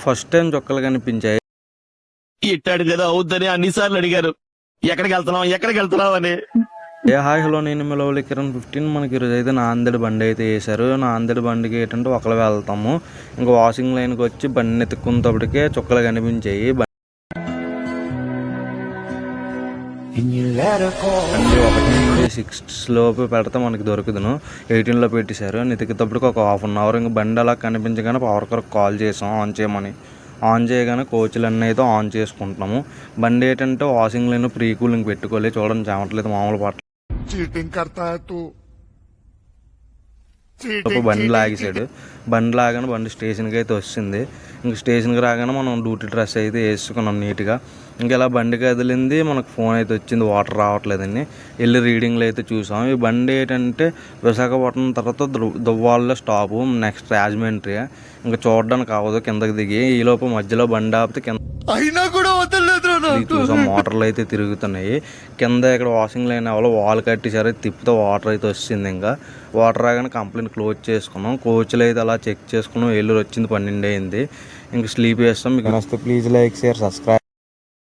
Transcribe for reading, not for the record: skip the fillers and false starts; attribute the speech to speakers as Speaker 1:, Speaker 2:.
Speaker 1: First time చొక్కలు కనిపించాయి.
Speaker 2: ఇట్టాడు కదా అవుద్దని అన్నిసార్లు అడిగారు, ఎక్కడికి వెళ్తున్నావు అని.
Speaker 1: హాయ్ హలో, నేను మీ లవ్లీ కిరణ్ 15. మనకి ఈరోజు అయితే నాందేడ్ బండి అయితే వేశారు. నాందేడ్ బండికి ఏంటంటే ఒకళ్ళు వెళ్తాము, ఇంకా వాషింగ్ లైన్కి వచ్చి బండిని ఎత్తుకున్నప్పటికే చొక్కలు కనిపించాయి. బండి 1 నుండి 6 లోపు పెడితే మనకి దొరుకుదును. 18లో పెట్టేశారు. నెతికేటప్పటికి ఒక ½ అన్ అవర్. ఇంకా బండి అలా కనిపించగానే పవర్ కార్ కాల్ చేసాం ఆన్ చేయమని. ఆన్ చేయగానే కోచ్లు అన్నీ అయితే ఆన్ చేసుకుంటున్నాము. బండి ఏంటంటే వాషింగ్ లైన్ ప్రీ కూలింగ్ పెట్టుకోవాలి. చూడండి చెమటలేదు మామూలు పట్ల. బండి లాగేశాడు. బండి లాగానే బండి స్టేషన్కి అయితే వచ్చింది. ఇంక స్టేషన్కి రాగానే మనం డ్యూటీ డ్రెస్ అయితే వేసుకున్నాం నీట్గా. ఇంకా ఇలా బండి కదిలింది, మనకు ఫోన్ అయితే వచ్చింది వాటర్ రావట్లేదని. వెళ్ళి రీడింగ్లో అయితే చూసాం. ఈ బండి ఏంటంటే విశాఖపట్నం తర్వాత దువ్వాడలో స్టాపు, నెక్స్ట్ రాజమండ్రి. ఇంకా చూడడానికి అవ్వదు కిందకి దిగి. ఈలోపు మధ్యలో బండి ఆపితే కింద
Speaker 2: అయినా కూడా
Speaker 1: చూసాం మోటార్లు అయితే తిరుగుతున్నాయి కింద. ఇక్కడ వాషింగ్ లైన్ ఎవరో వాల్ కట్టేసారు, తిప్పితే వాటర్ అయితే వచ్చింది. ఇంకా వాటర్ రాగానే కంప్లైంట్ క్లోజ్ చేసుకున్నాం. కోచ్లు అయితే అలా చెక్ చేసుకున్నాం. ఏలూరు వచ్చింది 12 అయింది. ఇంకా స్లీప్ చేస్తాం. మీకు నచ్చితే ప్లీజ్ లైక్ షేర్ సబ్స్క్రైబ్.